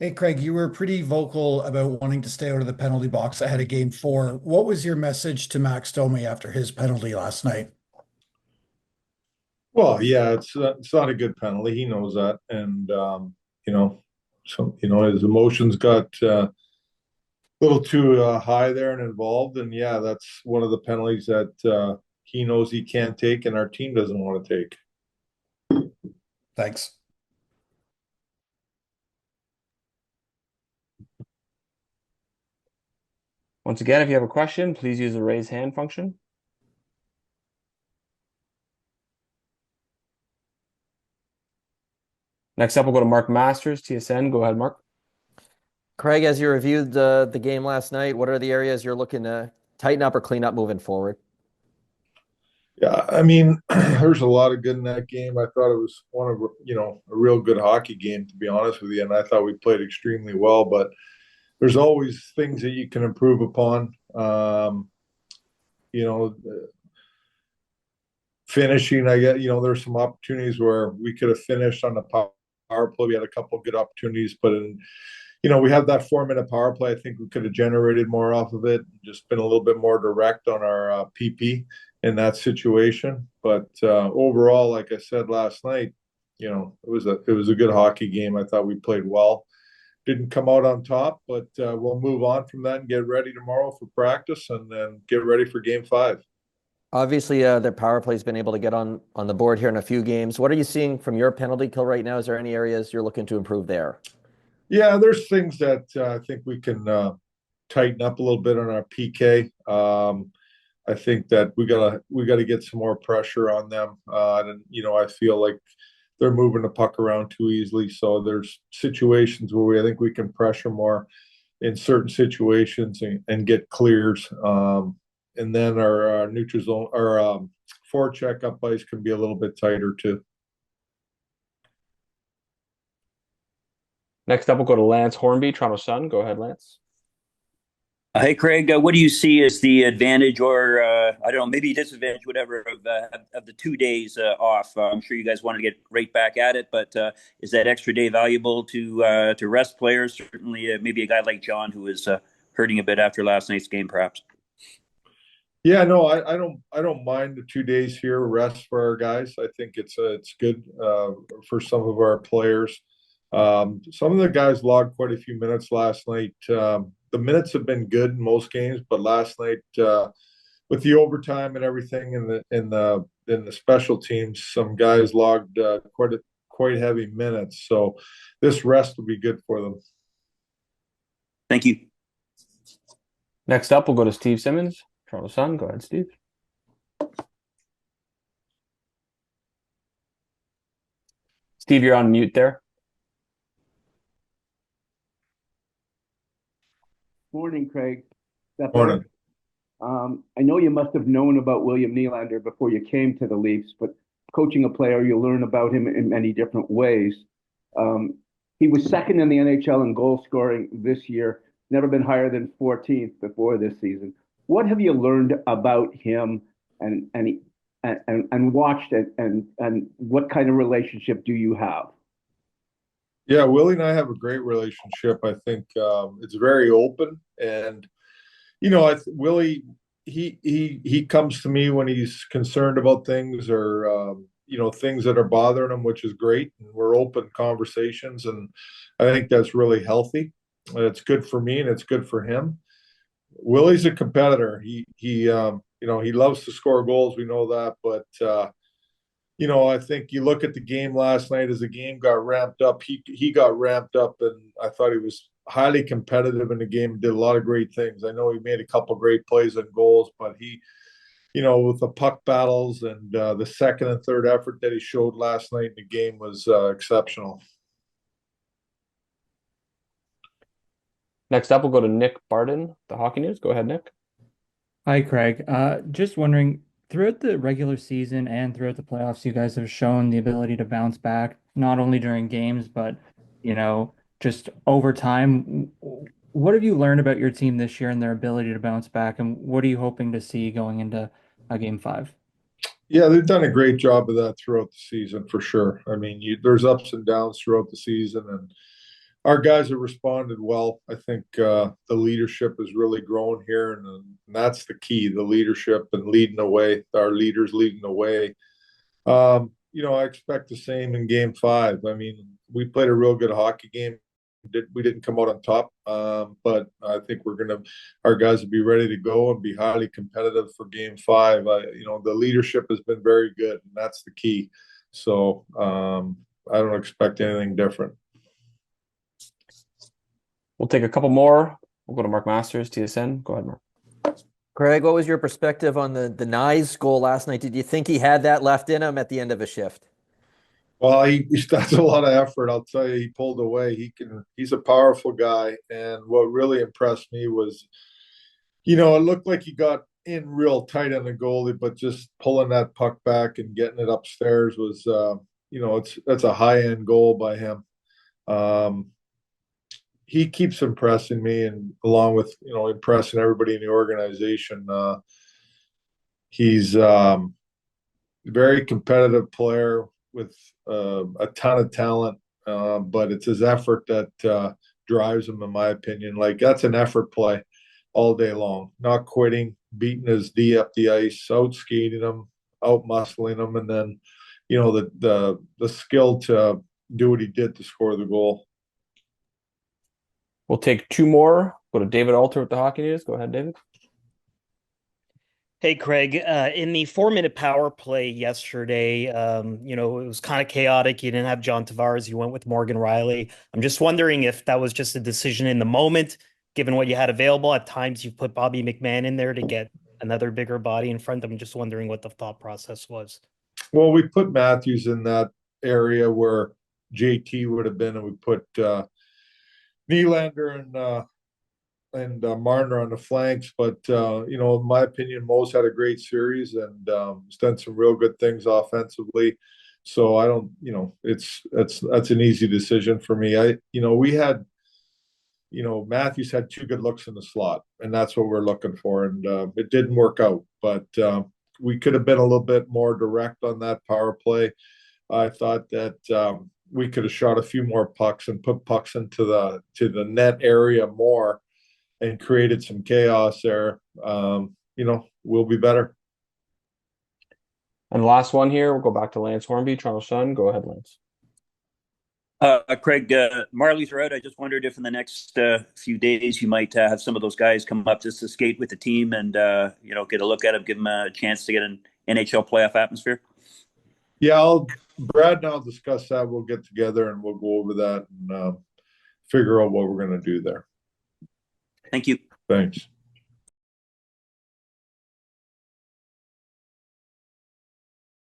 Hey, Craig, you were pretty vocal about wanting to stay out of the penalty box ahead of game four. What was your message to Max Domi after his penalty last night? Well, yeah, it's not a good penalty. He knows that, and you know, his emotions got a little too high there and involved. And yeah, that's one of the penalties that he knows he can't take, and our team doesn't want to take. Thanks. Once again, if you have a question, please use the raise hand function. Next up, we'll go to Mark Masters, TSN. Go ahead, Mark. Craig, as you reviewed the game last night, what are the areas you're looking to tighten up or clean up moving forward? Yeah, I mean, there's a lot of good in that game. I thought it was one of a real good hockey game, to be honest with you, and I thought we played extremely well. But there's always things that you can improve upon. You know, finishing, I get, there's some opportunities where we could have finished on the power play. We had a couple of good opportunities, but we had that 4 minute power play. I think we could have generated more off of it, just been a little bit more direct on our PP in that situation. But overall, like I said last night, it was a good hockey game. I thought we played well. Didn't come out on top, but we'll move on from that and get ready tomorrow for practice, and then get ready for game 5. Obviously, their power play's been able to get on the board here in a few games. What are you seeing from your penalty kill right now? Is there any areas you're looking to improve there? Yeah, there's things that I think we can tighten up a little bit on our PK. I think that we gotta get some more pressure on them. And I feel like they're moving the puck around too easily. So there's situations where I think we can pressure more in certain situations and get clears. And then our neutral zone, our forecheck up ice can be a little bit tighter too. Next up, we'll go to Lance Hornby, Toronto Sun. Go ahead, Lance. Hey, Craig, what do you see as the advantage or, I don't know, maybe disadvantage, whatever, of the 2 days off? I'm sure you guys want to get right back at it, but is that extra day valuable to rest players? Certainly, maybe a guy like John who is hurting a bit after last night's game, perhaps. Yeah, no, I don't mind the 2 days here rest for our guys. I think it's good for some of our players. Some of the guys logged quite a few minutes last night. The minutes have been good in most games, but last night with the overtime and everything in the special teams, some guys logged quite heavy minutes. So this rest will be good for them. Thank you. Next up, we'll go to Steve Simmons, Toronto Sun. Go ahead, Steve. Steve, you're on mute there. Morning, Craig. That better? Morning. I know you must have known about William Nylander before you came to the Leafs, but coaching a player, you learn about him in many different ways. He was second in the NHL in goal scoring this year, never been higher than 14th before this season. What have you learned about him and watched it, and what kind of relationship do you have? Yeah, Willie and I have a great relationship. I think it's very open, and Willie, he comes to me when he's concerned about things, or things that are bothering him, which is great. And we're open conversations, and I think that's really healthy. It's good for me, and it's good for him. Willie's a competitor. He loves to score goals. We know that, but I think you look at the game last night. As the game got ramped up, he got ramped up, and I thought he was highly competitive in the game. Did a lot of great things. I know he made a couple great plays and goals, but with the puck battles and the second and third effort that he showed last night in the game was exceptional. Next up, we'll go to Nick Barden, the Hockey News. Go ahead, Nick. Hi, Craig. Just wondering, throughout the regular season and throughout the playoffs, you guys have shown the ability to bounce back, not only during games, but, just over time. What have you learned about your team this year and their ability to bounce back, and what are you hoping to see going into game 5? Yeah, they've done a great job of that throughout the season for sure. I mean, there's ups and downs throughout the season, and our guys have responded well. I think the leadership has really grown here, and that's the key: the leadership and leading the way. Our leaders leading the way. I expect the same in Game 5. I mean, we played a real good hockey game. We didn't come out on top, but I think our guys will be ready to go and be highly competitive for Game 5. The leadership has been very good, and that's the key. So I don't expect anything different. We'll take a couple more. We'll go to Mark Masters, TSN. Go ahead, Mark. Craig, what was your perspective on the Nyes goal last night? Did you think he had that left in him at the end of a shift? Well, that's a lot of effort. I'll tell you, he pulled away. He's a powerful guy. And what really impressed me was, it looked like he got in real tight on the goalie, but just pulling that puck back and getting it upstairs was, that's a high-end goal by him. He keeps impressing me, and along with, impressing everybody in the organization. He's a very competitive player with a ton of talent, but it's his effort that drives him, in my opinion. Like, that's an effort play all day long, not quitting, beating his D up the ice, out skating him, out muscling him, and then, the skill to do what he did to score the goal. We'll take two more. Go to David Alter with the Hockey News. Go ahead, David. Hey, Craig, in the 4-minute power play yesterday, it was kind of chaotic. You didn't have John Tavares. You went with Morgan Riley. I'm just wondering if that was just a decision in the moment, given what you had available. At times you've put Bobby McMahon in there to get another bigger body in front. I'm just wondering what the thought process was. Well, we put Matthews in that area where JT would have been, and we put Nylander and Marner on the flanks. But in my opinion, Mo's had a great series and has done some real good things offensively. So I don't, that's an easy decision for me. We had, Matthews had 2 good looks in the slot, and that's what we're looking for. And it didn't work out, but we could have been a little bit more direct on that power play. I thought that we could have shot a few more pucks and put pucks into the net area more and created some chaos there. We'll be better. And the last one here, we'll go back to Lance Hornby, Toronto Sun. Go ahead, Lance. Craig, Marlies are out. I just wondered if in the next few days you might have some of those guys come up just to skate with the team and get a look at them, give them a chance to get an NHL playoff atmosphere. Yeah, Brad and I'll discuss that. We'll get together and we'll go over that and figure out what we're going to do there. Thank you. Thanks.